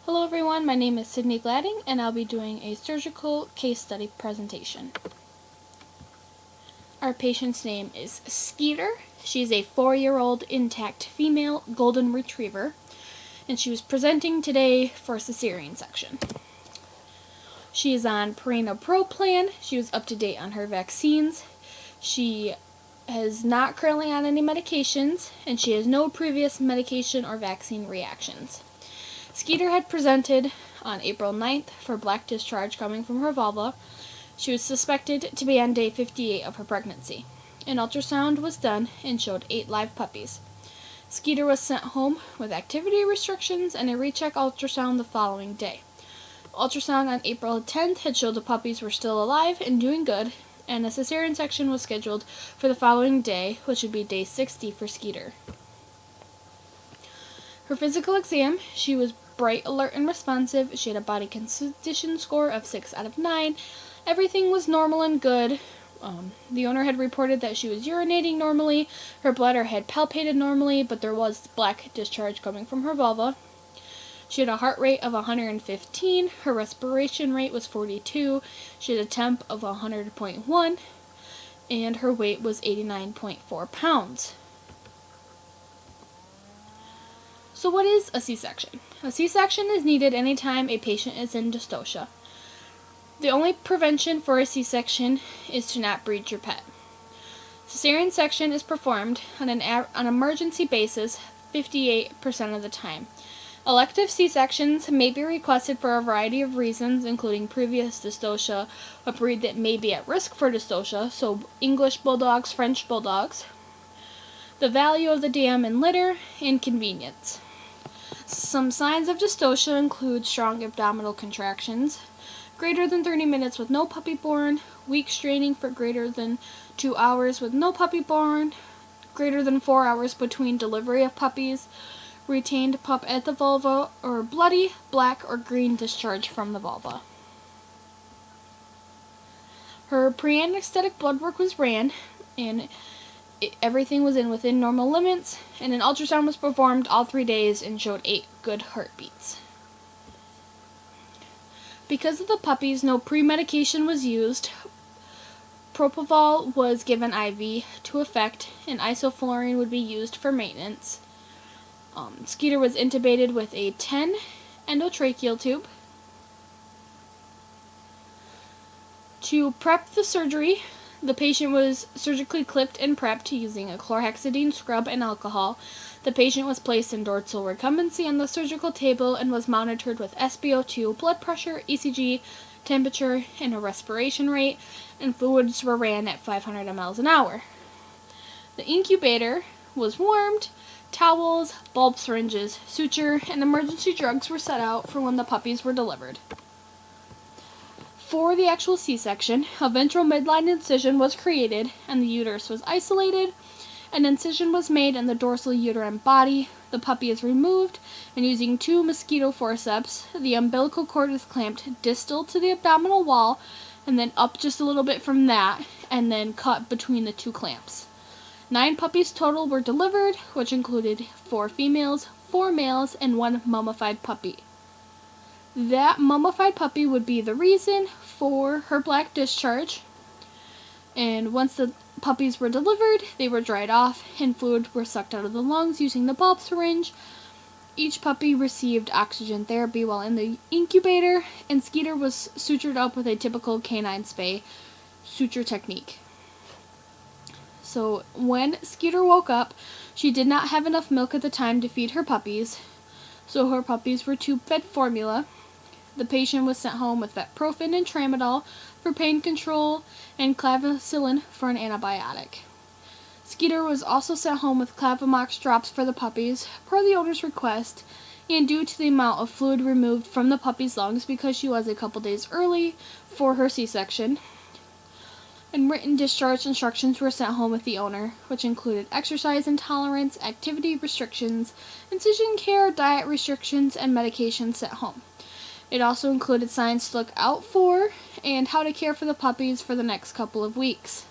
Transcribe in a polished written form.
Hello everyone, my name is Sydney Gladding and I'll be doing a surgical case study presentation. Our patient's name is Skeeter. She's a 4-year-old intact female golden retriever and she was presenting today for a cesarean section. She is on Purina Pro plan. She was up to date on her vaccines. She is not currently on any medications and she has no previous medication or vaccine reactions. Skeeter had presented on April 9th for black discharge coming from her vulva. She was suspected to be on day 58 of her pregnancy. An ultrasound was done and showed 8 live puppies. Skeeter was sent home with activity restrictions and a recheck ultrasound the following day. Ultrasound on April 10th had showed the puppies were still alive and doing good, and a cesarean section was scheduled for the following day, which would be day 60 for Skeeter. Her physical exam, she was bright, alert, and responsive. She had a body condition score of 6 out of 9. Everything was normal and good. The owner had reported that she was urinating normally. Her bladder had palpated normally, but there was black discharge coming from her vulva. She had a heart rate of 115. Her respiration rate was 42. She had a temp of 100.1. And her weight was 89.4 pounds. So what is a C-section? A C-section is needed anytime a patient is in dystocia. The only prevention for a C-section is to not breed your pet. Cesarean section is performed on an emergency basis 58% of the time. Elective C-sections may be requested for a variety of reasons, including previous dystocia, a breed that may be at risk for dystocia, so English bulldogs, French bulldogs, the value of the dam and litter, and convenience. Some signs of dystocia include strong abdominal contractions, greater than 30 minutes with no puppy born, weak straining for greater than 2 hours with no puppy born, greater than 4 hours between delivery of puppies, retained pup at the vulva, or bloody, black, or green discharge from the vulva. Her pre-anesthetic blood work was ran, and everything was within normal limits, and an ultrasound was performed all 3 days and showed 8 good heartbeats. Because of the puppies, no pre-medication was used. Propofol was given IV to effect, and isoflurane would be used for maintenance. Skeeter was intubated with a 10 endotracheal tube. To prep the surgery, the patient was surgically clipped and prepped using a chlorhexidine scrub and alcohol. The patient was placed in dorsal recumbency on the surgical table and was monitored with SpO2, blood pressure, ECG, temperature, and a respiration rate, and fluids were ran at 500 mL an hour. The incubator was warmed, towels, bulb syringes, suture, and emergency drugs were set out for when the puppies were delivered. For the actual C-section, a ventral midline incision was created and the uterus was isolated. An incision was made in the dorsal uterine body. The puppy is removed, and using 2 mosquito forceps, the umbilical cord is clamped distal to the abdominal wall and then up just a little bit from that, and then cut between the 2 clamps. 9 puppies total were delivered, which included 4 females, 4 males, and 1 mummified puppy. That mummified puppy would be the reason for her black discharge. And once the puppies were delivered, they were dried off and fluid were sucked out of the lungs using the bulb syringe. Each puppy received oxygen therapy while in the incubator, and Skeeter was sutured up with a typical canine spay suture technique. So when Skeeter woke up, she did not have enough milk at the time to feed her puppies, so her puppies were tube-fed formula. The patient was sent home with vetprofen and tramadol for pain control and clavicillin for an antibiotic. Skeeter was also sent home with Clavamox drops for the puppies, per the owner's request, and due to the amount of fluid removed from the puppy's lungs because she was a couple days early for her C-section. And written discharge instructions were sent home with the owner, which included exercise intolerance, activity restrictions, incision care, diet restrictions, and medication sent home. It also included signs to look out for and how to care for the puppies for the next couple of weeks.